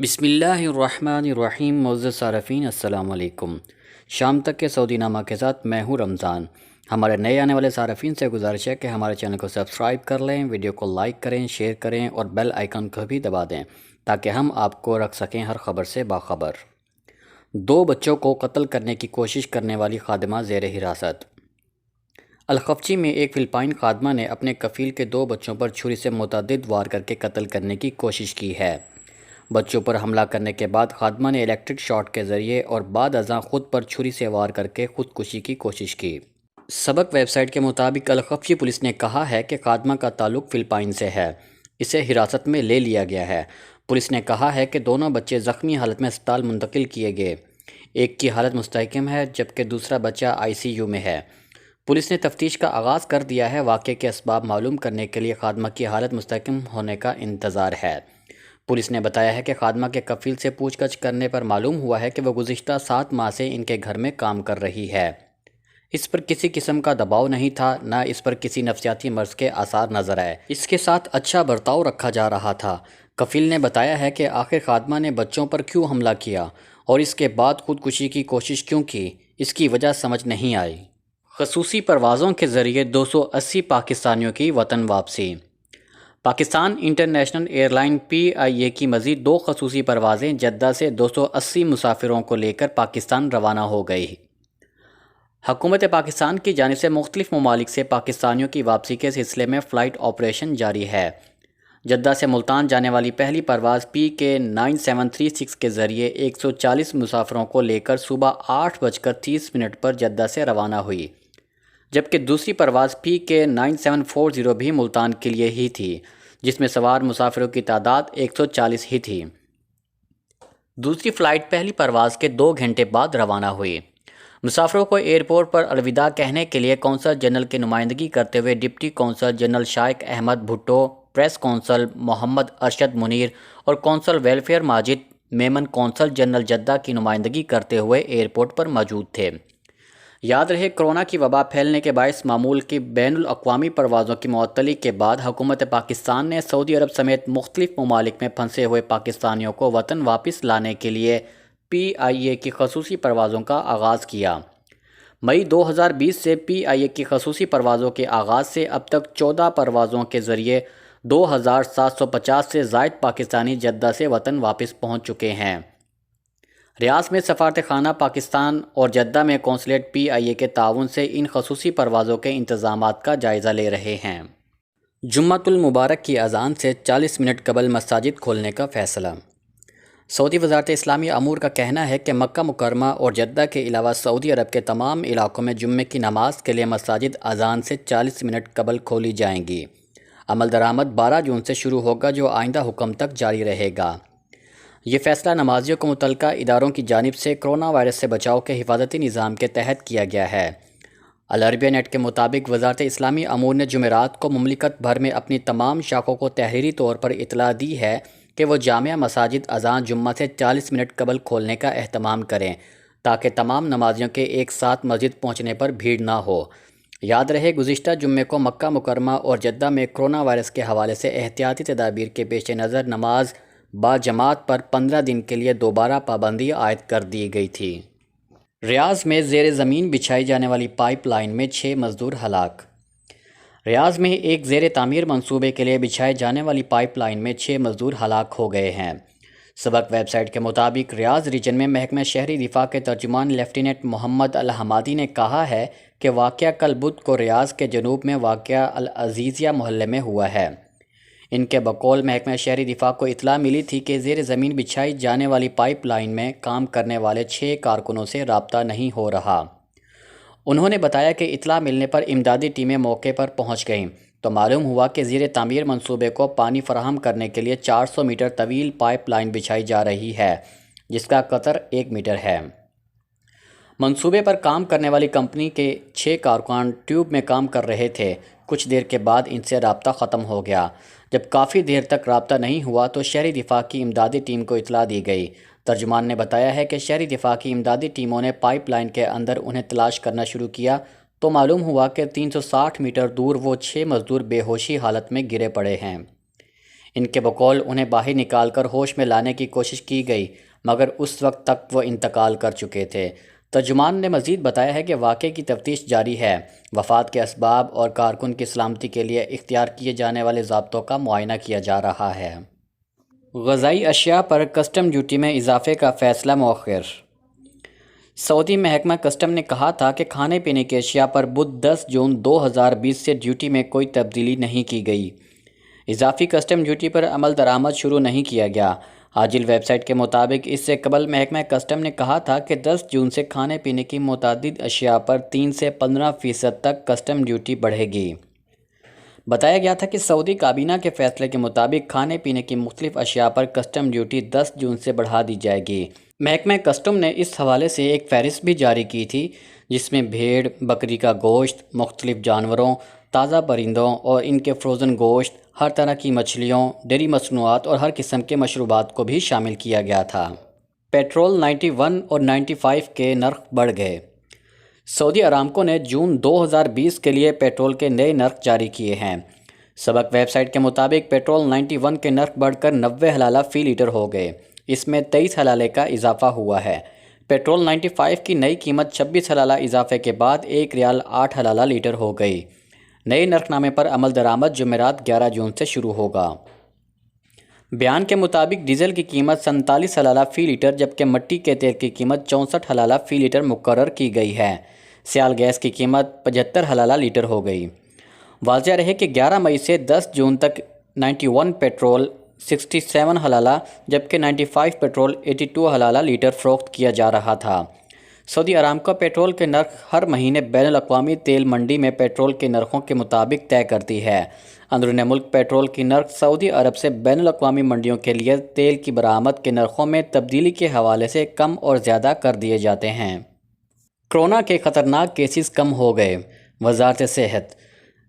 بسم اللہ الرحمن الرحیم۔ معزز صارفین السلام علیکم۔ شام تک کے سعودی نامہ کے ساتھ میں ہوں رمضان۔ ہمارے نئے آنے والے صارفین سے گزارش ہے کہ ہمارے چینل کو سبسکرائب کر لیں، ویڈیو کو لائک کریں، شیئر کریں اور بیل آئیکن کو بھی دبا دیں تاکہ ہم آپ کو رکھ سکیں ہر خبر سے باخبر۔ 2 بچوں کو قتل کرنے کی کوشش کرنے والی خادمہ زیر حراست۔ الخفچی میں ایک فلپائن خادمہ نے اپنے کفیل کے 2 بچوں پر چھری سے متعدد وار کر کے قتل کرنے کی کوشش کی ہے۔ بچوں پر حملہ کرنے کے بعد خادمہ نے الیکٹرک شاٹ کے ذریعے اور بعد ازاں خود پر چھری سے وار کر کے خودکشی کی کوشش کی۔ سبق ویب سائٹ کے مطابق الخفچی پولیس نے کہا ہے کہ خادمہ کا تعلق فلپائن سے ہے، اسے حراست میں لے لیا گیا ہے۔ پولیس نے کہا ہے کہ دونوں بچے زخمی حالت میں اسپتال منتقل کیے گئے، ایک کی حالت مستحکم ہے جبکہ دوسرا بچہ ICU میں ہے۔ پولیس نے تفتیش کا آغاز کر دیا ہے۔ واقعے کے اسباب معلوم کرنے کے لیے خادمہ کی حالت مستحکم ہونے کا انتظار ہے۔ پولیس نے بتایا ہے کہ خادمہ کے کفیل سے پوچھ گچھ کرنے پر معلوم ہوا ہے کہ وہ گزشتہ 7 ماہ سے ان کے گھر میں کام کر رہی ہے۔ اس پر کسی قسم کا دباؤ نہیں تھا، نہ اس پر کسی نفسیاتی مرض کے آثار نظر آئے۔ اس کے ساتھ اچھا برتاؤ رکھا جا رہا تھا۔ کفیل نے بتایا ہے کہ آخر خادمہ نے بچوں پر کیوں حملہ کیا اور اس کے بعد خودکشی کی کوشش کیوں کی، اس کی وجہ سمجھ نہیں آئی۔ خصوصی پروازوں کے ذریعے 280 پاکستانیوں کی وطن واپسی۔ Pakistan international air line PIA کی مزید 2 خصوصی پروازیں جدہ سے 280 مسافروں کو لے کر پاکستان روانہ ہو گئی۔ حکومت پاکستان کی جانب سے مختلف ممالک سے پاکستانیوں کی واپسی کے سلسلے میں فلائٹ آپریشن جاری ہے۔ جدہ سے ملتان جانے والی پہلی پرواز PK 9736 کے ذریعے 140 مسافروں کو لے کر صبح 8:30 پر جدہ سے روانہ ہوئی، جبکہ دوسری پرواز PK 9740 بھی ملتان کے لیے ہی تھی، جس میں سوار مسافروں کی تعداد 140 ہی تھی۔ دوسری فلائٹ پہلی پرواز کے 2 گھنٹے بعد روانہ ہوئی۔ مسافروں کو ایئرپورٹ پر الوداع کہنے کے لیے قونصل جنرل کی نمائندگی کرتے ہوئے ڈپٹی قونصل جنرل شائق احمد بھٹو، پریس قونصل محمد ارشد منیر اور قونصل ویلفیئر ماجد میمن قونصل جنرل جدہ کی نمائندگی کرتے ہوئے ایئرپورٹ پر موجود تھے۔ یاد رہے، کورونا کی وبا پھیلنے کے باعث معمول کی بین الاقوامی پروازوں کی معطلی کے بعد حکومت پاکستان نے سعودی عرب سمیت مختلف ممالک میں پھنسے ہوئے پاکستانیوں کو وطن واپس لانے کے لیے PIA کی خصوصی پروازوں کا آغاز کیا۔ مئی 2020 سے PIA کی خصوصی پروازوں کے آغاز سے اب تک 14 پروازوں کے ذریعے 2750 سے زائد پاکستانی جدہ سے وطن واپس پہنچ چکے ہیں۔ ریاض میں سفارت خانہ پاکستان اور جدہ میں قونصلیٹ PIA کے تعاون سے ان خصوصی پروازوں کے انتظامات کا جائزہ لے رہے ہیں۔ جمعۃ المبارک کی اذان سے 40 منٹ قبل مساجد کھولنے کا فیصلہ۔ سعودی وزارت اسلامی امور کا کہنا ہے کہ مکہ مکرمہ اور جدہ کے علاوہ سعودی عرب کے تمام علاقوں میں جمعے کی نماز کے لیے مساجد اذان سے 40 منٹ قبل کھولی جائیں گی۔ عمل درآمد 12 جون سے شروع ہوگا، جو آئندہ حکم تک جاری رہے گا۔ یہ فیصلہ نمازیوں کو متعلقہ اداروں کی جانب سے کورونا وائرس سے بچاؤ کے حفاظتی نظام کے تحت کیا گیا ہے۔ العربیہ نیٹ کے مطابق وزارت اسلامی امور نے جمعرات کو مملکت بھر میں اپنی تمام شاخوں کو تحریری طور پر اطلاع دی ہے کہ وہ جامع مساجد اذان جمعہ سے 40 منٹ قبل کھولنے کا اہتمام کریں تاکہ تمام نمازیوں کے ایک ساتھ مسجد پہنچنے پر بھیڑ نہ ہو۔ یاد رہے، گزشتہ جمعے کو مکہ مکرمہ اور جدہ میں کورونا وائرس کے حوالے سے احتیاطی تدابیر کے پیش نظر نماز با جماعت پر 15 دن کے لیے دوبارہ پابندی عائد کر دی گئی تھی۔ ریاض میں زیر زمین بچھائی جانے والی پائپ لائن میں 6 مزدور ہلاک۔ ریاض میں ایک زیر تعمیر منصوبے کے لیے بچھائے جانے والی پائپ لائن میں 6 مزدور ہلاک ہو گئے ہیں۔ سبق ویب سائٹ کے مطابق ریاض ریجن میں محکمہ شہری دفاع کے ترجمان لیفٹیننٹ محمد الحمادی نے کہا ہے کہ واقعہ کل بدھ کو ریاض کے جنوب میں واقع العزیزیہ محلے میں ہوا ہے۔ ان کے بقول محکمہ شہری دفاع کو اطلاع ملی تھی کہ زیر زمین بچھائی جانے والی پائپ لائن میں کام کرنے والے 6 کارکنوں سے رابطہ نہیں ہو رہا۔ انہوں نے بتایا کہ اطلاع ملنے پر امدادی ٹیمیں موقع پر پہنچ گئیں تو معلوم ہوا کہ زیر تعمیر منصوبے کو پانی فراہم کرنے کے لیے 400 میٹر طویل پائپ لائن بچھائی جا رہی ہے، جس کا قطر 1 میٹر ہے۔ منصوبے پر کام کرنے والی کمپنی کے 6 کارکن ٹیوب میں کام کر رہے تھے۔ کچھ دیر کے بعد ان سے رابطہ ختم ہو گیا۔ جب کافی دیر تک رابطہ نہیں ہوا تو شہری دفاع کی امدادی ٹیم کو اطلاع دی گئی۔ ترجمان نے بتایا ہے کہ شہری دفاع کی امدادی ٹیموں نے پائپ لائن کے اندر انہیں تلاش کرنا شروع کیا تو معلوم ہوا کہ 360 میٹر دور وہ 6 مزدور بے ہوشی حالت میں گرے پڑے ہیں۔ ان کے بقول انہیں باہر نکال کر ہوش میں لانے کی کوشش کی گئی مگر اس وقت تک وہ انتقال کر چکے تھے۔ ترجمان نے مزید بتایا ہے کہ واقعے کی تفتیش جاری ہے۔ وفات کے اسباب اور کارکن کی سلامتی کے لیے اختیار کیے جانے والے ضابطوں کا معائنہ کیا جا رہا ہے۔ غذائی اشیاء پر کسٹم ڈیوٹی میں اضافے کا فیصلہ مؤخر۔ سعودی محکمہ کسٹم نے کہا تھا کہ کھانے پینے کی اشیاء پر بدھ 10 جون 2020 سے ڈیوٹی میں کوئی تبدیلی نہیں کی گئی۔ اضافی کسٹم ڈیوٹی پر عمل درآمد شروع نہیں کیا گیا۔ عاجل ویب سائٹ کے مطابق اس سے قبل محکمہ کسٹم نے کہا تھا کہ 10 جون سے کھانے پینے کی متعدد اشیاء پر 3 سے 15% تک کسٹم ڈیوٹی بڑھے گی۔ بتایا گیا تھا کہ سعودی کابینہ کے فیصلے کے مطابق کھانے پینے کی مختلف اشیاء پر کسٹم ڈیوٹی 10 جون سے بڑھا دی جائے گی۔ محکمہ کسٹم نے اس حوالے سے ایک فہرست بھی جاری کی تھی جس میں بھیڑ، بکری کا گوشت، مختلف جانوروں، تازہ پرندوں اور ان کے فروزن گوشت، ہر طرح کی مچھلیوں، ڈیری مصنوعات اور ہر قسم کے مشروبات کو بھی شامل کیا گیا تھا۔ پیٹرول 91 اور 95 کے نرخ بڑھ گئے۔ سعودی ارامکو نے جون 2020 کے لیے پیٹرول کے نئے نرخ جاری کیے ہیں۔ سبق ویب سائٹ کے مطابق پیٹرول 91 کے نرخ بڑھ کر 90 حلالہ فی لیٹر ہو گئے۔ اس میں 23 حلالے کا اضافہ ہوا ہے۔ پیٹرول 95 کی نئی قیمت 26 حلالہ اضافے کے بعد 1 ریال 8 حلالہ لیٹر ہو گئی۔ نئے نرخ نامے پر عمل درآمد جمعرات 11 جون سے شروع ہوگا۔ بیان کے مطابق ڈیزل کی قیمت 47 حلالہ فی لیٹر جبکہ مٹی کے تیل کی قیمت 64 حلالہ فی لیٹر مقرر کی گئی ہے۔ سیال گیس کی قیمت 75 حلالہ لیٹر ہو گئی۔ واضح رہے کہ 11 مئی سے 10 جون تک 91 پیٹرول 67 حلالہ جبکہ 95 پیٹرول 82 حلالہ لیٹر فروخت کیا جا رہا تھا۔ سعودی ارامکو پیٹرول کے نرخ ہر مہینے بین الاقوامی تیل منڈی میں پیٹرول کے نرخوں کے مطابق طے کرتی ہے۔ اندرون ملک پیٹرول کی نرخ سعودی عرب سے بین الاقوامی منڈیوں کے لیے تیل کی برآمد کے نرخوں میں تبدیلی کے حوالے سے کم اور زیادہ کر دیے جاتے ہیں۔ کرونا کے خطرناک کیسز کم ہو گئے۔ وزارت صحت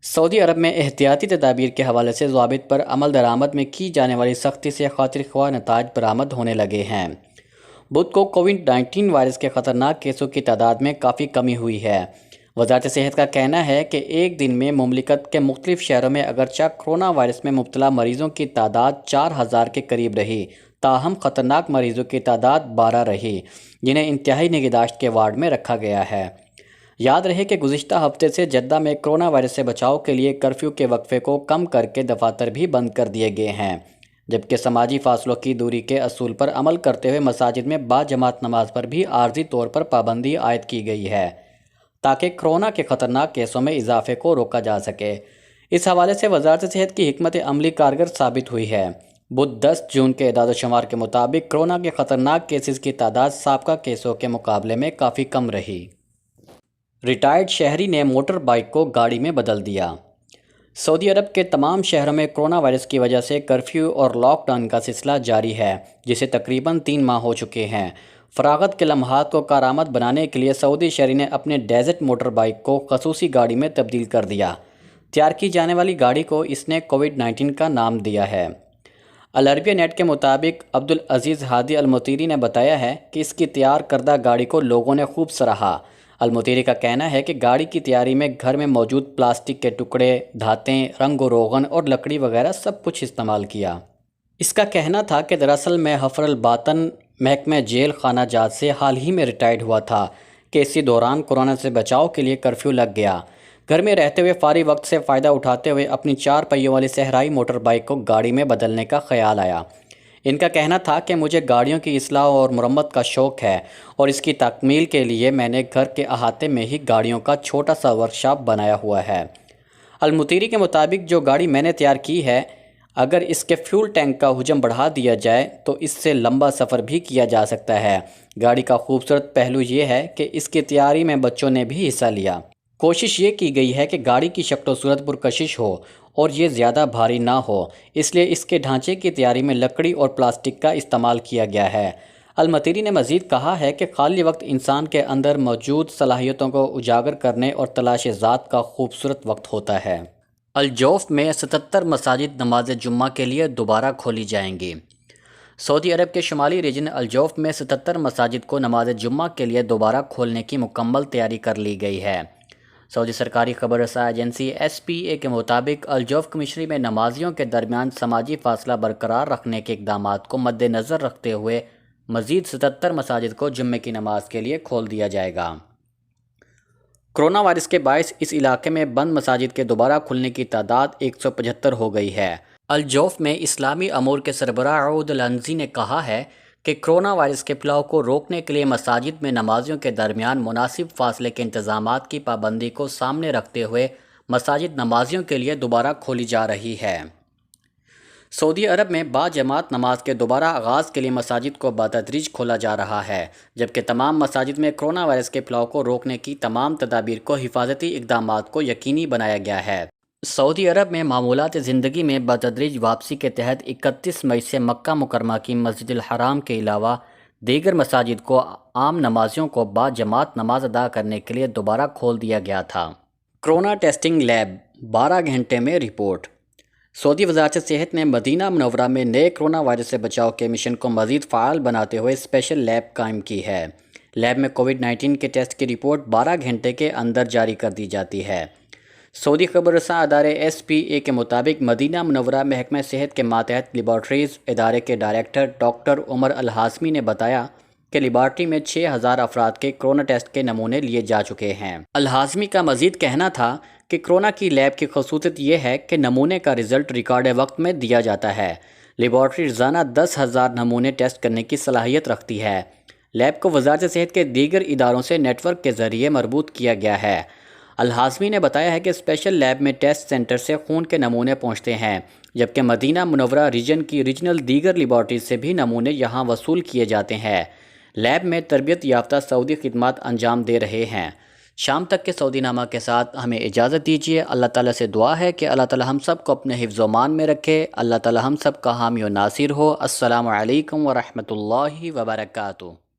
سعودی عرب میں احتیاطی تدابیر کے حوالے سے ضوابط پر عمل درآمد میں کی جانے والی سختی سے خاطر خواہ نتائج برآمد ہونے لگے ہیں۔ بدھ کو کووڈ-19 وائرس کے خطرناک کیسوں کی تعداد میں کافی کمی ہوئی ہے۔ وزارت صحت کا کہنا ہے کہ ایک دن میں مملکت کے مختلف شہروں میں اگرچہ کرونا وائرس میں مبتلا مریضوں کی تعداد 4000 کے قریب رہی، تاہم خطرناک مریضوں کی تعداد 12 رہی، جنہیں انتہائی نگہداشت کے وارڈ میں رکھا گیا ہے۔ یاد رہے کہ گزشتہ ہفتے سے جدہ میں کرونا وائرس سے بچاؤ کے لیے کرفیو کے وقفے کو کم کر کے دفاتر بھی بند کر دیے گئے ہیں، جبکہ سماجی فاصلوں کی دوری کے اصول پر عمل کرتے ہوئے مساجد میں با جماعت نماز پر بھی عارضی طور پر پابندی عائد کی گئی ہے تاکہ کرونا کے خطرناک کیسوں میں اضافے کو روکا جا سکے۔ اس حوالے سے وزارت صحت کی حکمت عملی کارگر ثابت ہوئی ہے۔ بدھ 10 جون کے اعداد و شمار کے مطابق کرونا کے خطرناک کیسز کی تعداد سابقہ کیسوں کے مقابلے میں کافی کم رہی۔ ریٹائرڈ شہری نے موٹر بائیک کو گاڑی میں بدل دیا۔ سعودی عرب کے تمام شہروں میں کرونا وائرس کی وجہ سے کرفیو اور لاک ڈاؤن کا سلسلہ جاری ہے، جسے تقریباً 3 ماہ ہو چکے ہیں۔ فراغت کے لمحات کو کارآمد بنانے کے لیے سعودی شہری نے اپنے ڈیزرٹ موٹر بائیک کو خصوصی گاڑی میں تبدیل کر دیا۔ تیار کی جانے والی گاڑی کو اس نے کووڈ-19 کا نام دیا ہے۔ العربیہ نیٹ کے مطابق عبدالعزیز ہادی المطیری نے بتایا ہے کہ اس کی تیار کردہ گاڑی کو لوگوں نے خوب سراہا۔ المطیری کا کہنا ہے کہ گاڑی کی تیاری میں گھر میں موجود پلاسٹک کے ٹکڑے، دھاتیں، رنگ و روغن اور لکڑی وغیرہ سب کچھ استعمال کیا۔ اس کا کہنا تھا کہ دراصل میں حفر الباطن محکمہ جیل خانہ جات سے حال ہی میں ریٹائرڈ ہوا تھا کہ اسی دوران کورونا سے بچاؤ کے لیے کرفیو لگ گیا۔ گھر میں رہتے ہوئے فارغ وقت سے فائدہ اٹھاتے ہوئے اپنی 4 پہیوں والی صحرائی موٹر بائیک کو گاڑی میں بدلنے کا خیال آیا۔ ان کا کہنا تھا کہ مجھے گاڑیوں کی اصلاح اور مرمت کا شوق ہے اور اس کی تکمیل کے لیے میں نے گھر کے احاطے میں ہی گاڑیوں کا چھوٹا سا ورکشاپ بنایا ہوا ہے۔ المطیری کے مطابق جو گاڑی میں نے تیار کی ہے، اگر اس کے فیول ٹینک کا حجم بڑھا دیا جائے تو اس سے لمبا سفر بھی کیا جا سکتا ہے۔ گاڑی کا خوبصورت پہلو یہ ہے کہ اس کی تیاری میں بچوں نے بھی حصہ لیا۔ کوشش یہ کی گئی ہے کہ گاڑی کی شکل و صورت پرکشش ہو اور یہ زیادہ بھاری نہ ہو، اس لیے اس کے ڈھانچے کی تیاری میں لکڑی اور پلاسٹک کا استعمال کیا گیا ہے۔ المطیری نے مزید کہا ہے کہ خالی وقت انسان کے اندر موجود صلاحیتوں کو اجاگر کرنے اور تلاش ذات کا خوبصورت وقت ہوتا ہے۔ الجوف میں 77 مساجد نماز جمعہ کے لیے دوبارہ کھولی جائیں گی۔ سعودی عرب کے شمالی ریجن الجوف میں 77 مساجد کو نماز جمعہ کے لیے دوبارہ کھولنے کی مکمل تیاری کر لی گئی ہے۔ سعودی سرکاری خبر رساں ایجنسی ایس پی اے کے مطابق الجوف کمشنری میں نمازیوں کے درمیان سماجی فاصلہ برقرار رکھنے کے اقدامات کو مد نظر رکھتے ہوئے مزید 77 مساجد کو جمعے کی نماز کے لیے کھول دیا جائے گا۔ کرونا وائرس کے باعث اس علاقے میں بند مساجد کے دوبارہ کھلنے کی تعداد 175 ہو گئی ہے۔ الجوف میں اسلامی امور کے سربراہ عود العنزی نے کہا ہے کہ کرونا وائرس کے پھیلاؤ کو روکنے کے لیے مساجد میں نمازیوں کے درمیان مناسب فاصلے کے انتظامات کی پابندی کو سامنے رکھتے ہوئے مساجد نمازیوں کے لیے دوبارہ کھولی جا رہی ہے۔ سعودی عرب میں با جماعت نماز کے دوبارہ آغاز کے لیے مساجد کو بتدریج کھولا جا رہا ہے، جبکہ تمام مساجد میں کرونا وائرس کے پھیلاؤ کو روکنے کی تمام تدابیر کو حفاظتی اقدامات کو یقینی بنایا گیا ہے۔ سعودی عرب میں معمولات زندگی میں بتدریج واپسی کے تحت 31 مئی سے مکہ مکرمہ کی مسجد الحرام کے علاوہ دیگر مساجد کو عام نمازیوں کو با جماعت نماز ادا کرنے کے لیے دوبارہ کھول دیا گیا تھا۔ کرونا ٹیسٹنگ لیب 12 گھنٹے میں رپورٹ۔ سعودی وزارت صحت نے مدینہ منورہ میں نئے کرونا وائرس سے بچاؤ کے مشن کو مزید فعال بناتے ہوئے اسپیشل لیب قائم کی ہے۔ لیب میں کووڈ-19 کے ٹیسٹ کی رپورٹ 12 گھنٹے کے اندر جاری کر دی جاتی ہے۔ سعودی خبر رساں ادارے ایس پی اے کے مطابق مدینہ منورہ محکمہ صحت کے ماتحت لیبارٹریز ادارے کے ڈائریکٹر ڈاکٹر عمر الحازمی نے بتایا کہ لیبارٹری میں 6000 افراد کے کرونا ٹیسٹ کے نمونے لیے جا چکے ہیں۔ الحازمی کا مزید کہنا تھا کہ کرونا کی لیب کی خصوصیت یہ ہے کہ نمونے کا رزلٹ ریکارڈ وقت میں دیا جاتا ہے۔ لیبارٹری روزانہ 10,000 نمونے ٹیسٹ کرنے کی صلاحیت رکھتی ہے۔ لیب کو وزارت صحت کے دیگر اداروں سے نیٹ ورک کے ذریعے مربوط کیا گیا ہے۔ الحازمی نے بتایا ہے کہ اسپیشل لیب میں ٹیسٹ سینٹر سے خون کے نمونے پہنچتے ہیں، جبکہ مدینہ منورہ ریجن کی ریجنل دیگر لیبارٹریز سے بھی نمونے یہاں وصول کیے جاتے ہیں۔ لیب میں تربیت یافتہ سعودی خدمات انجام دے رہے ہیں۔ شام تک کے سعودی نامہ کے ساتھ ہمیں اجازت دیجیے۔ اللہ تعالیٰ سے دعا ہے کہ اللہ تعالیٰ ہم سب کو اپنے حفظ و امان میں رکھے۔ اللہ تعالیٰ ہم سب کا حامی و ناصر ہو۔ السلام علیکم ورحمۃ اللہ وبرکاتہ۔